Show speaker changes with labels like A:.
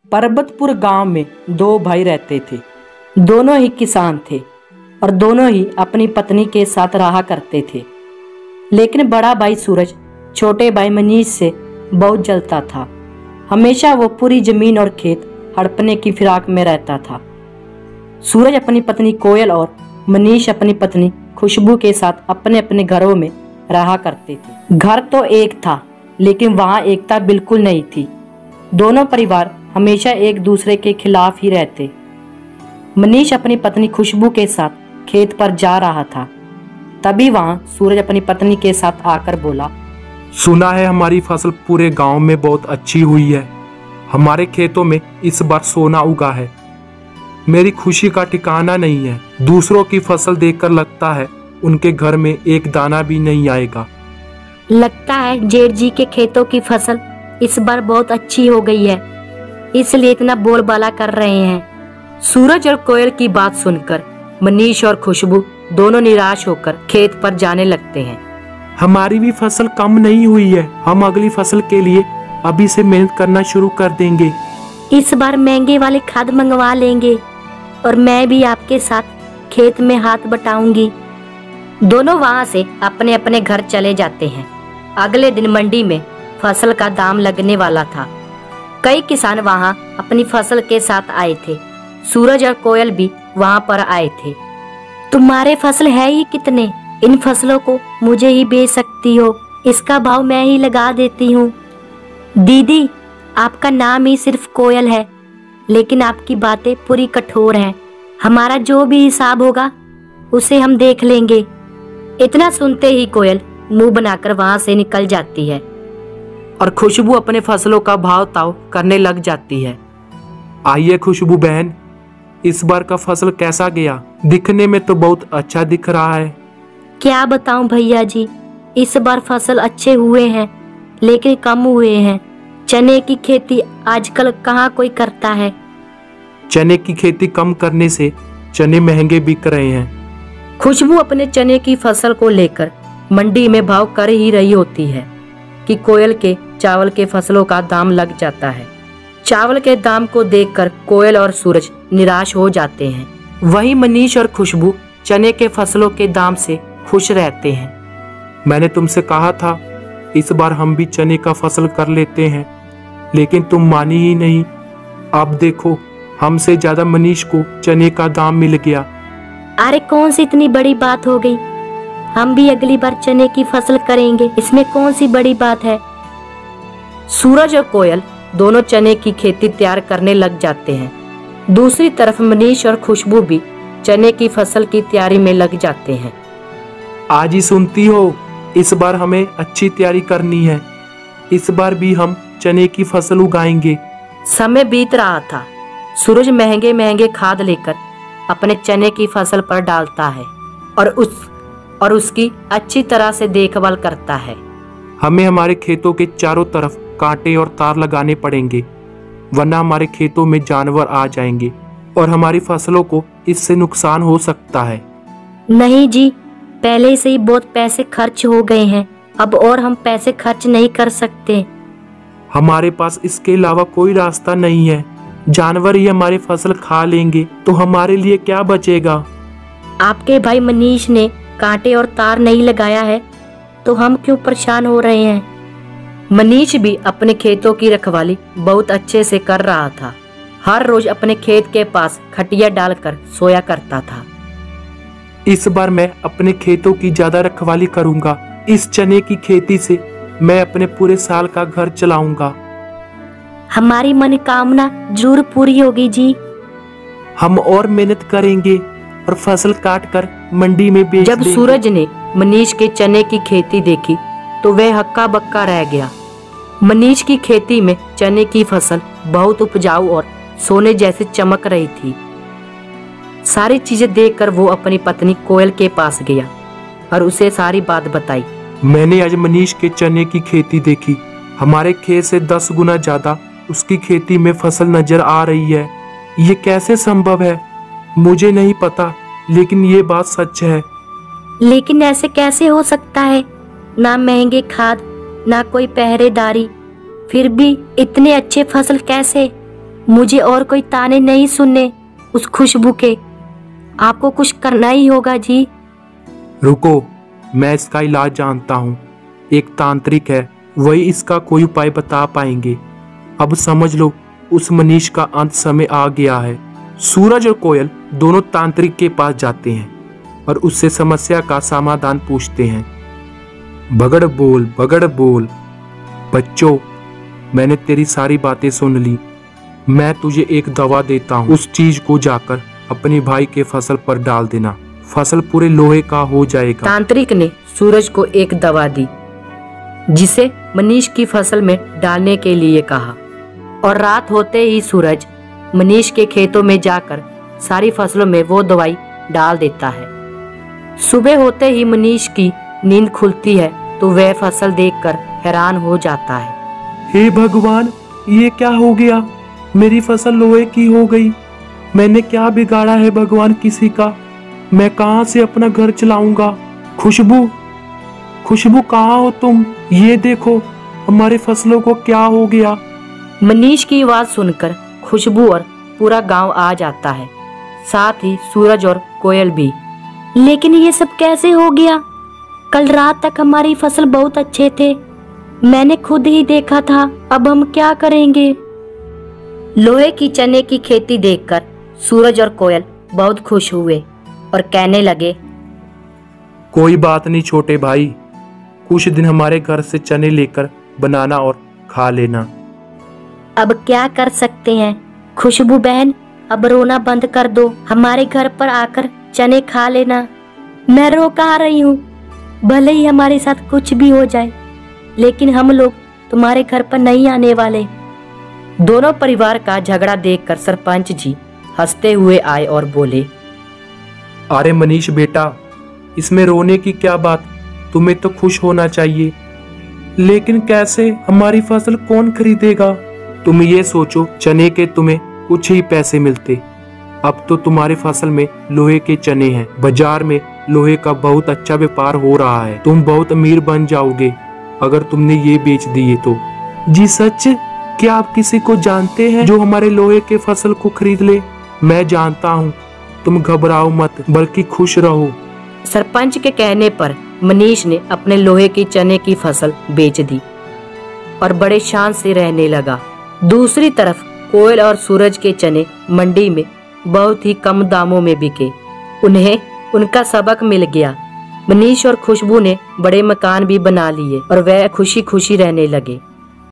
A: पर्वतपुर गांव में दो भाई रहते थे। दोनों ही किसान थे और दोनों ही अपनी पत्नी के साथ रहा करते थे। लेकिन बड़ा भाई सूरज छोटे भाई मनीष से बहुत जलता था। हमेशा वो पूरी जमीन और खेत हड़पने की फिराक में रहता था। सूरज अपनी पत्नी कोयल और मनीष अपनी पत्नी खुशबू के साथ अपने अपने घरों में रहा करते थे। घर तो एक था लेकिन वहाँ एकता बिल्कुल नहीं थी। दोनों परिवार हमेशा एक दूसरे के खिलाफ ही रहते। मनीष अपनी पत्नी खुशबू के साथ खेत पर जा रहा था। तभी वहाँ सूरज अपनी पत्नी के साथ आकर बोला,
B: सुना है हमारी फसल पूरे गांव में बहुत अच्छी हुई है। हमारे खेतों में इस बार सोना उगा है। मेरी खुशी का ठिकाना नहीं है। दूसरों की फसल देखकर लगता है उनके घर में एक दाना भी नहीं आएगा।
C: लगता है जेठ जी के खेतों की फसल इस बार बहुत अच्छी हो गई है, इसलिए इतना बोलबाला कर रहे हैं।
A: सूरज और कोयल की बात सुनकर मनीष और खुशबू दोनों निराश होकर खेत पर जाने लगते हैं।
B: हमारी भी फसल कम नहीं हुई है। हम अगली फसल के लिए अभी से मेहनत करना शुरू कर देंगे।
C: इस बार महंगे वाले खाद मंगवा लेंगे और मैं भी आपके साथ खेत में हाथ बटाऊंगी।
A: दोनों वहां से अपने अपने घर चले जाते हैं। अगले दिन मंडी में फसल का दाम लगने वाला था। कई किसान वहां अपनी फसल के साथ आए थे। सूरज और कोयल भी वहां पर आए थे।
C: तुम्हारे फसल है ही कितने? इन फसलों को मुझे ही बेच सकती हो, इसका भाव मैं ही लगा देती हूँ। दीदी, आपका नाम ही सिर्फ कोयल है, लेकिन आपकी बातें पूरी कठोर हैं। हमारा जो भी हिसाब होगा उसे हम देख लेंगे।
A: इतना सुनते ही कोयल मुंह बनाकर वहां से निकल जाती है और खुशबू अपने फसलों का भाव ताव करने लग जाती है।
B: आइए खुशबू बहन, इस बार का फसल कैसा गया? दिखने में तो बहुत अच्छा दिख रहा है।
C: क्या बताऊं भैया जी, इस बार फसल अच्छे हुए हैं लेकिन कम हुए हैं। चने की खेती आजकल कहाँ कोई करता है।
B: चने की खेती कम करने से चने महंगे बिक रहे हैं।
A: खुशबू अपने चने की फसल को लेकर मंडी में भाव कर ही रही होती है कि कोयल के चावल के फसलों का दाम लग जाता है। चावल के दाम को देखकर कोयल और सूरज निराश हो जाते हैं। वहीं मनीष और खुशबू चने के फसलों के दाम से खुश रहते हैं।
B: मैंने तुमसे कहा था इस बार हम भी चने का फसल कर लेते हैं, लेकिन तुम मानी ही नहीं। अब देखो, हमसे ज्यादा मनीष को चने का दाम मिल गया।
C: अरे कौन सी इतनी बड़ी बात हो गई? हम भी अगली बार चने की फसल करेंगे, इसमें कौन सी बड़ी बात है।
A: सूरज और कोयल दोनों चने की खेती तैयार करने लग जाते हैं। दूसरी तरफ मनीष और खुशबू भी चने की फसल की तैयारी में लग जाते हैं।
B: आज ही सुनती हो, इस बार हमें अच्छी तैयारी करनी है। इस बार भी हम चने की फसल उगाएंगे।
A: समय बीत रहा था। सूरज महंगे महंगे खाद लेकर अपने चने की फसल पर डालता है और उसकी अच्छी तरह से देखभाल करता है।
B: हमें हमारे खेतों के चारों तरफ कांटे और तार लगाने पड़ेंगे, वरना हमारे खेतों में जानवर आ जाएंगे और हमारी फसलों को इससे नुकसान हो सकता है।
C: नहीं जी, पहले से ही बहुत पैसे खर्च हो गए हैं, अब और हम पैसे खर्च नहीं कर सकते।
B: हमारे पास इसके अलावा कोई रास्ता नहीं है। जानवर ही हमारी फसल खा लेंगे तो हमारे लिए क्या बचेगा?
C: आपके भाई मनीष ने कांटे और तार नहीं लगाया है तो हम क्यों परेशान हो रहे हैं?
A: मनीष भी अपने खेतों की रखवाली बहुत अच्छे से कर रहा था। हर रोज अपने खेत के पास खटिया डालकर सोया करता था।
B: इस बार मैं अपने खेतों की ज्यादा रखवाली करूंगा। इस चने की खेती से मैं अपने पूरे साल का घर चलाऊंगा।
C: हमारी मनोकामना जरूर पूरी होगी जी।
B: हम और मेहनत करेंगे और फसल काट कर मंडी में बेच
A: जब
B: देंगे।
A: सूरज ने मनीष के चने की खेती देखी तो वह हक्का बक्का रह गया। मनीष की खेती में चने की फसल बहुत उपजाऊ और सोने जैसे चमक रही थी। सारी चीजें देखकर वो अपनी पत्नी कोयल के पास गया और उसे सारी बात बताई।
B: मैंने आज मनीष के चने की खेती देखी। हमारे खेत से 10 गुना ज्यादा उसकी खेती में फसल नजर आ रही है। ये कैसे संभव है मुझे नहीं पता, लेकिन ये बात सच है।
C: लेकिन ऐसे कैसे हो सकता है? ना महंगे खाद, ना कोई पहरेदारी, फिर भी इतने अच्छे फसल कैसे? मुझे और कोई ताने नहीं सुनने उस खुशबू के। आपको कुछ करना ही होगा जी।
B: रुको, मैं इसका इलाज जानता हूँ। एक तांत्रिक है, वही इसका कोई उपाय बता पाएंगे। अब समझ लो, उस मनीष का अंत समय आ गया है। सूरज और कोयल दोनों तांत्रिक के पास जाते हैं और उससे समस्या का समाधान पूछते हैं। बगड़ बोल। बच्चों, मैंने तेरी सारी बातें सुन ली। मैं तुझे एक दवा देता हूँ, उस चीज को जाकर अपने भाई के फसल पर डाल देना। फसल पूरे लोहे का हो जाएगा।
A: तांत्रिक ने सूरज को एक दवा दी जिसे मनीष की फसल में डालने के लिए कहा, और रात होते ही सूरज मनीष के खेतों में जाकर सारी फसलों में वो दवाई डाल देता है। सुबह होते ही मनीष की नींद खुलती है तो वह फसल देखकर हैरान हो जाता है।
B: हे भगवान, ये क्या हो गया? मेरी फसल लोहे की हो गई। मैंने क्या बिगाड़ा है भगवान किसी का? मैं कहाँ से अपना घर चलाऊंगा? खुशबू कहाँ हो तुम? ये देखो, हमारी फसलों को क्या हो गया?
A: मनीष की आवाज सुनकर खुशबू और पूरा गांव आ जाता है, साथ ही सूरज और कोयल भी।
C: लेकिन ये सब कैसे हो गया? कल रात तक हमारी फसल बहुत अच्छे थे, मैंने खुद ही देखा था। अब हम क्या करेंगे?
A: लोहे की चने की खेती देखकर सूरज और कोयल बहुत खुश हुए और कहने लगे,
B: कोई बात नहीं छोटे भाई, कुछ दिन हमारे घर से चने लेकर बनाना और खा लेना।
C: अब क्या कर सकते हैं खुशबू बहन, अब रोना बंद कर दो, हमारे घर पर आकर चने खा लेना। मैं रो कहाँ रही हूँ, भले ही हमारे साथ कुछ भी हो जाए, लेकिन हम लोग तुम्हारे घर पर नहीं आने वाले।
A: दोनों परिवार का झगड़ा देखकर सरपंच जी हंसते हुए आए और बोले,
B: अरे मनीष बेटा, इसमें रोने की क्या बात? तुम्हें तो खुश होना चाहिए। लेकिन कैसे? हमारी फसल कौन खरीदेगा? तुम ये सोचो, चने के तुम्हें कुछ ही पैसे मिलते। अब तो तुम्हारी फसल में लोहे के चने हैं, बाजार में लोहे का बहुत अच्छा व्यापार हो रहा है। तुम बहुत अमीर बन जाओगे अगर तुमने ये बेच दिए तो। जी सच? क्या आप किसी को जानते हैं जो हमारे लोहे के फसल को खरीद ले? मैं जानता हूँ, तुम घबराओ मत, बल्कि खुश रहो।
A: सरपंच के कहने पर मनीष ने अपने लोहे की चने की फसल बेच दी और बड़े शान से रहने लगा। दूसरी तरफ कोयल और सूरज के चने मंडी में बहुत ही कम दामों में बिके। उन्हें उनका सबक मिल गया। मनीष और खुशबू ने बड़े मकान भी बना लिए और वह खुशी खुशी रहने लगे।